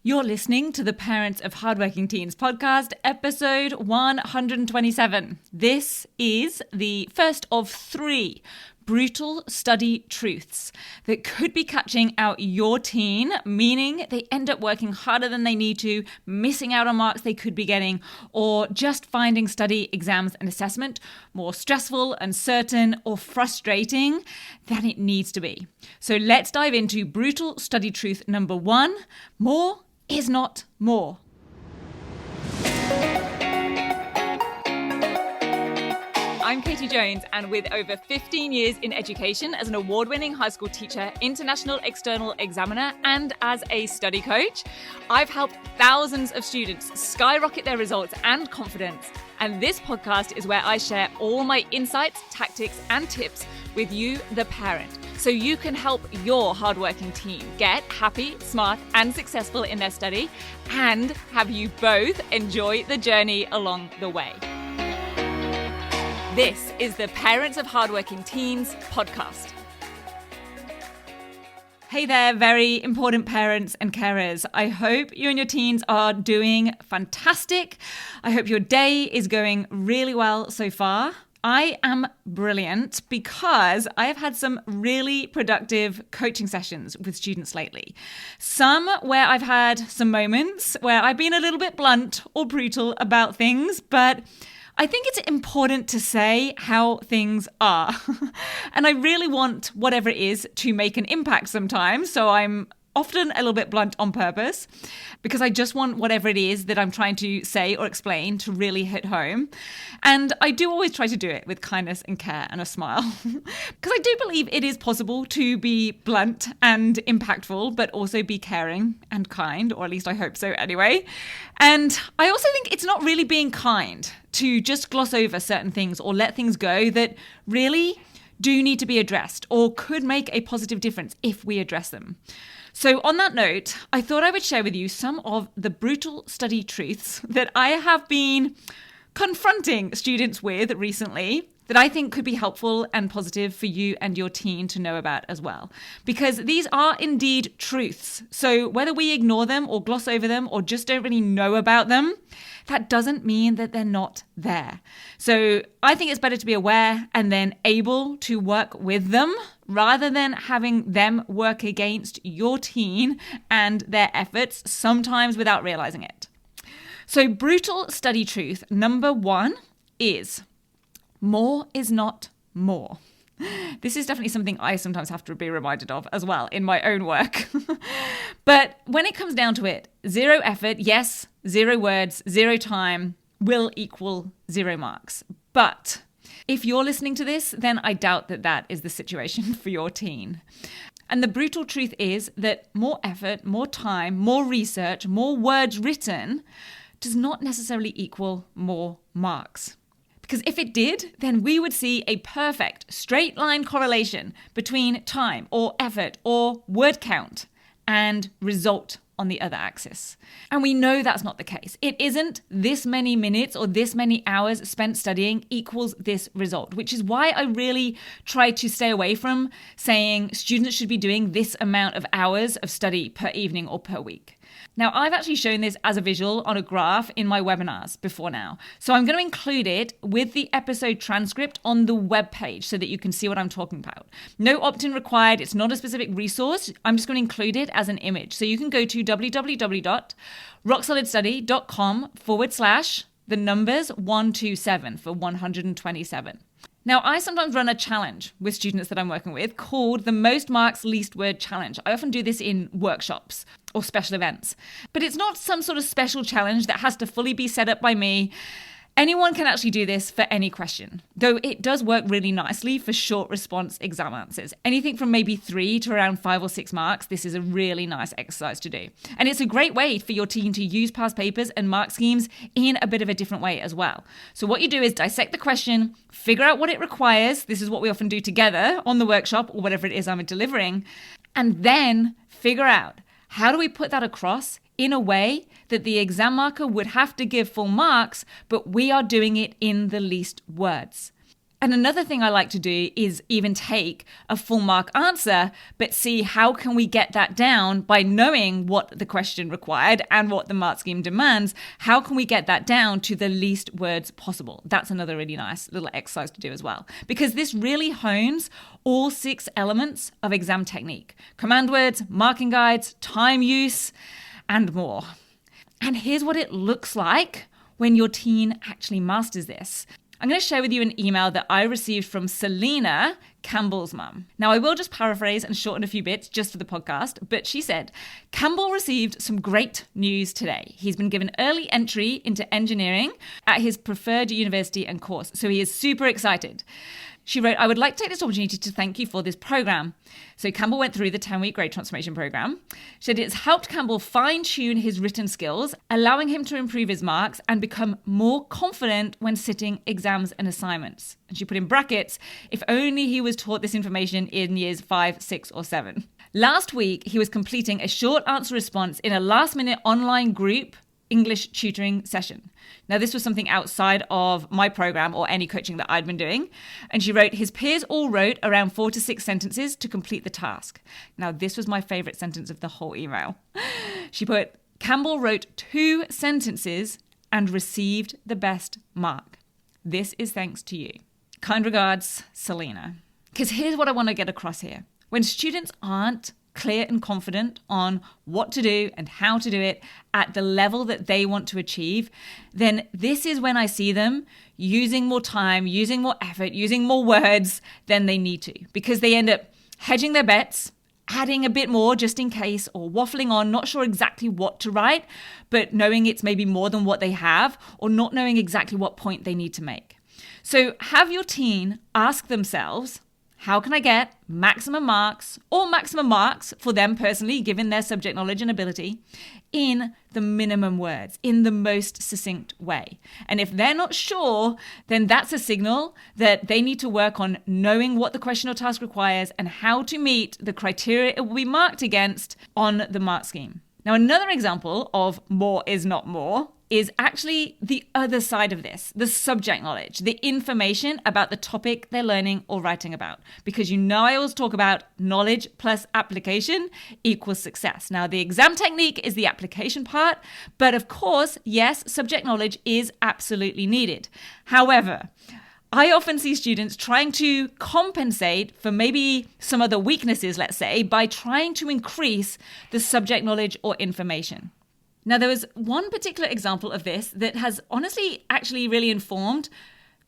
You're listening to the Parents of Hardworking Teens podcast, episode 127. This is the first of 3 brutal study truths that could be catching out your teen, meaning they end up working harder than they need to, missing out on marks they could be getting, or just finding study, exams, and assessment more stressful, uncertain, or frustrating than it needs to be. So let's dive into brutal study truth number 1. More is not more. I'm Katie Jones, and with over 15 years in education as an award-winning high school teacher, international external examiner, and as a study coach, I've helped thousands of students skyrocket their results and confidence. And this podcast is where I share all my insights, tactics, and tips with you, the parent, so you can help your hardworking teen get happy, smart, and successful in their study, and have you both enjoy the journey along the way. This is the Parents of Hardworking Teens podcast. Hey there, very important parents and carers. I hope you and your teens are doing fantastic. I hope your day is going really well so far. I am brilliant because I have had some really productive coaching sessions with students lately. Some where I've had some moments where I've been a little bit blunt or brutal about things, but I think it's important to say how things are. And I really want whatever it is to make an impact sometimes. So I'm often a little bit blunt on purpose because I just want whatever it is that I'm trying to say or explain to really hit home. And I do always try to do it with kindness and care and a smile because I do believe it is possible to be blunt and impactful, but also be caring and kind, or at least I hope so anyway. And I also think it's not really being kind to just gloss over certain things or let things go that really do need to be addressed or could make a positive difference if we address them. So on that note, I thought I would share with you some of the brutal study truths that I have been confronting students with recently that I think could be helpful and positive for you and your teen to know about as well. Because these are indeed truths. So whether we ignore them or gloss over them or just don't really know about them, that doesn't mean that they're not there. So I think it's better to be aware and then able to work with them rather than having them work against your teen and their efforts, sometimes without realizing it. So brutal study truth number 1 is more is not more. This is definitely something I sometimes have to be reminded of as well in my own work. But when it comes down to it, 0 effort, yes, 0 words, 0 time will equal 0 marks. But if you're listening to this, then I doubt that that is the situation for your teen. And the brutal truth is that more effort, more time, more research, more words written does not necessarily equal more marks. Because if it did, then we would see a perfect straight line correlation between time or effort or word count and result on the other axis. And we know that's not the case. It isn't this many minutes or this many hours spent studying equals this result, which is why I really try to stay away from saying students should be doing this amount of hours of study per evening or per week. Now, I've actually shown this as a visual on a graph in my webinars before now. So I'm going to include it with the episode transcript on the webpage so that you can see what I'm talking about. No opt-in required. It's not a specific resource. I'm just going to include it as an image. So you can go to www.rocksolidstudy.com/127 for 127. Now, I sometimes run a challenge with students that I'm working with called the Most Marks Least Word Challenge. I often do this in workshops or special events, but it's not some sort of special challenge that has to fully be set up by me. Anyone can actually do this for any question, though it does work really nicely for short response exam answers. Anything from maybe 3 to around 5 or 6 marks, this is a really nice exercise to do. And it's a great way for your teen to use past papers and mark schemes in a bit of a different way as well. So what you do is dissect the question, figure out what it requires. This is what we often do together on the workshop or whatever it is I'm delivering, and then figure out how do we put that across in a way that the exam marker would have to give full marks, but we are doing it in the least words. And another thing I like to do is even take a full mark answer, but see how can we get that down by knowing what the question required and what the mark scheme demands. How can we get that down to the least words possible? That's another really nice little exercise to do as well, because this really hones all 6 elements of exam technique: command words, marking guides, time use, and more. And here's what it looks like when your teen actually masters this. I'm going to share with you an email that I received from Selena, Campbell's mum. Now, I will just paraphrase and shorten a few bits just for the podcast, but she said, Campbell received some great news today. He's been given early entry into engineering at his preferred university and course, so he is super excited. She wrote, I would like to take this opportunity to thank you for this program. So Campbell went through the 10-week grade transformation program. She said it's helped Campbell fine-tune his written skills, allowing him to improve his marks and become more confident when sitting exams and assignments. And she put in brackets, if only he was taught this information in years 5, 6, or 7. Last week, he was completing a short answer response in a last-minute online group English tutoring session. Now, this was something outside of my program or any coaching that I'd been doing. And she wrote, his peers all wrote around 4 to 6 sentences to complete the task. Now, this was my favorite sentence of the whole email. She put, Campbell wrote 2 sentences and received the best mark. This is thanks to you. Kind regards, Selena. Because here's what I want to get across here. When students aren't clear and confident on what to do and how to do it at the level that they want to achieve, then this is when I see them using more time, using more effort, using more words than they need to, because they end up hedging their bets, adding a bit more just in case, or waffling on, not sure exactly what to write, but knowing it's maybe more than what they have, or not knowing exactly what point they need to make. So have your teen ask themselves, how can I get maximum marks or maximum marks for them personally, given their subject knowledge and ability, in the minimum words, in the most succinct way? And if they're not sure, then that's a signal that they need to work on knowing what the question or task requires and how to meet the criteria it will be marked against on the mark scheme. Now, another example of more is not more is actually the other side of this, the subject knowledge, the information about the topic they're learning or writing about. Because you know I always talk about knowledge plus application equals success. Now, the exam technique is the application part, but of course, yes, subject knowledge is absolutely needed. However, I often see students trying to compensate for maybe some of the weaknesses, let's say, by trying to increase the subject knowledge or information. Now, there was one particular example of this that has honestly actually really informed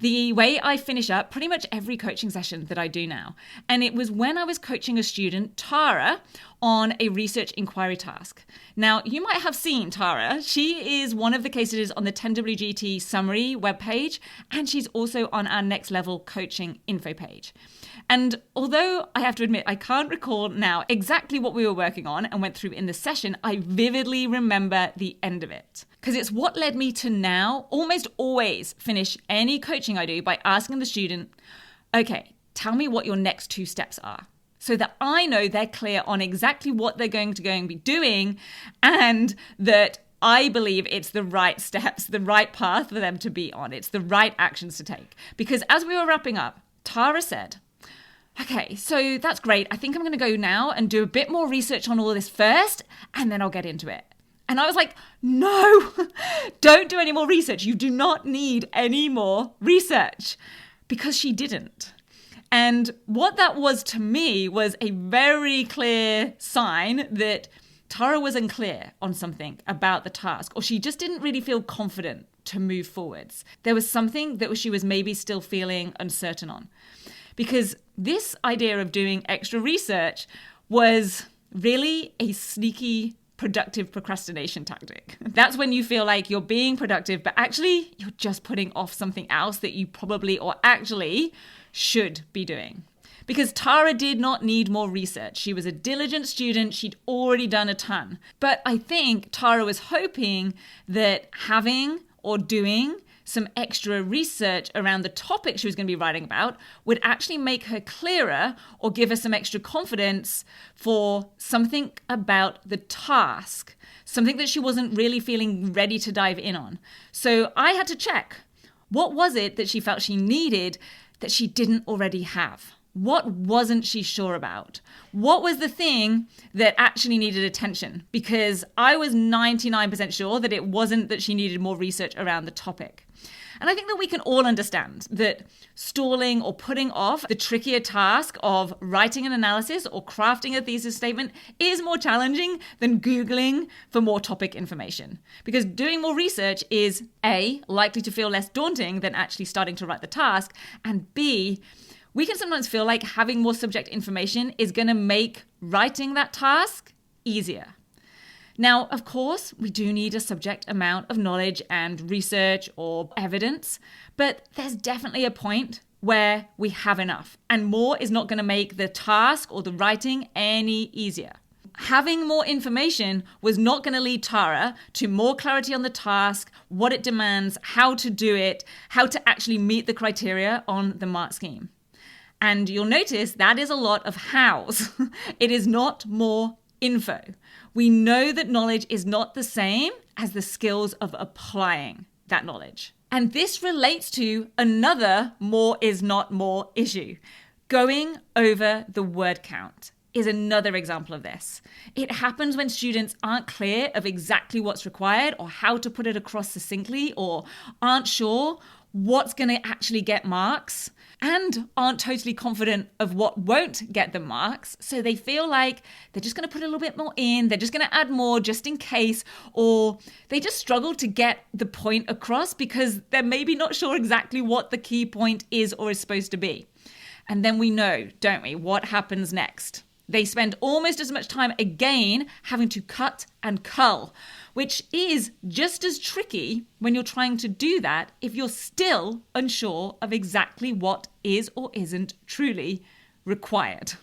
the way I finish up pretty much every coaching session that I do now. And it was when I was coaching a student, Tara, on a research inquiry task. Now, you might have seen Tara. She is one of the case studies on the 10WGT summary webpage, and she's also on our next level coaching info page. And although I have to admit, I can't recall now exactly what we were working on and went through in the session, I vividly remember the end of it. Because it's what led me to now almost always finish any coaching I do by asking the student, okay, tell me what your next 2 steps are, so that I know they're clear on exactly what they're going to be doing, and that I believe it's the right steps, the right path for them to be on. It's the right actions to take. Because as we were wrapping up, Tara said, okay, so that's great. I think I'm going to go now and do a bit more research on all this first, and then I'll get into it. And I was like, no, don't do any more research. You do not need any more research. Because she didn't. And what that was to me was a very clear sign that Tara was unclear on something about the task, or she just didn't really feel confident to move forwards. There was something that she was maybe still feeling uncertain on. Because this idea of doing extra research was really a sneaky, productive procrastination tactic. That's when you feel like you're being productive, but actually you're just putting off something else that you probably or actually should be doing. Because Tara did not need more research. She was a diligent student. She'd already done a ton. But I think Tara was hoping that having or doing some extra research around the topic she was going to be writing about would actually make her clearer or give her some extra confidence for something about the task, something that she wasn't really feeling ready to dive in on. So I had to check, what was it that she felt she needed that she didn't already have? What wasn't she sure about? What was the thing that actually needed attention? Because I was 99% sure that it wasn't that she needed more research around the topic. And I think that we can all understand that stalling or putting off the trickier task of writing an analysis or crafting a thesis statement is more challenging than Googling for more topic information. Because doing more research is A, likely to feel less daunting than actually starting to write the task, and B, we can sometimes feel like having more subject information is going to make writing that task easier. Now, of course, we do need a subject amount of knowledge and research or evidence, but there's definitely a point where we have enough, and more is not going to make the task or the writing any easier. Having more information was not going to lead Tara to more clarity on the task, what it demands, how to do it, how to actually meet the criteria on the mark scheme. And you'll notice that is a lot of hows. It is not more info. We know that knowledge is not the same as the skills of applying that knowledge. And this relates to another more is not more issue. Going over the word count is another example of this. It happens when students aren't clear of exactly what's required or how to put it across succinctly, or aren't sure what's going to actually get marks, and aren't totally confident of what won't get them marks. So they feel like they're just going to put a little bit more in, they're just going to add more just in case, or they just struggle to get the point across because they're maybe not sure exactly what the key point is or is supposed to be. And then we know, don't we, what happens next? They spend almost as much time again having to cut and cull, which is just as tricky when you're trying to do that if you're still unsure of exactly what is or isn't truly required.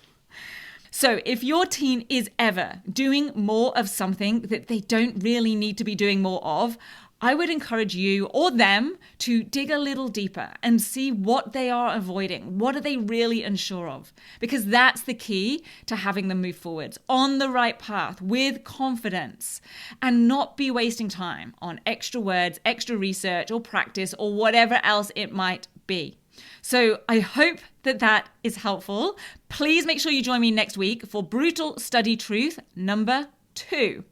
So if your teen is ever doing more of something that they don't really need to be doing more of, I would encourage you or them to dig a little deeper and see what they are avoiding. What are they really unsure of? Because that's the key to having them move forwards on the right path with confidence and not be wasting time on extra words, extra research or practice or whatever else it might be. So I hope that that is helpful. Please make sure you join me next week for Brutal Study Truth number 2.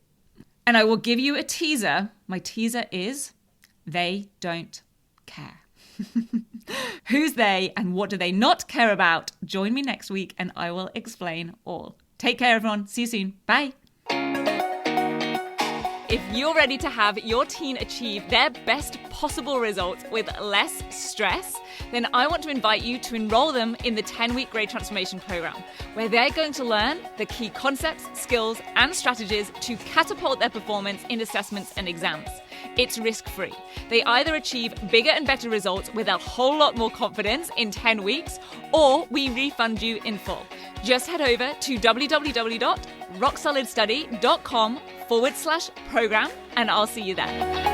And I will give you a teaser. My teaser is they don't care. Who's they and what do they not care about? Join me next week and I will explain all. Take care, everyone. See you soon. Bye. If you're ready to have your teen achieve their best possible results with less stress, then I want to invite you to enroll them in the 10-week Grade Transformation Program, where they're going to learn the key concepts, skills, and strategies to catapult their performance in assessments and exams. It's risk-free. They either achieve bigger and better results with a whole lot more confidence in 10 weeks, or we refund you in full. Just head over to www.rocksolidstudy.com/program and I'll see you there.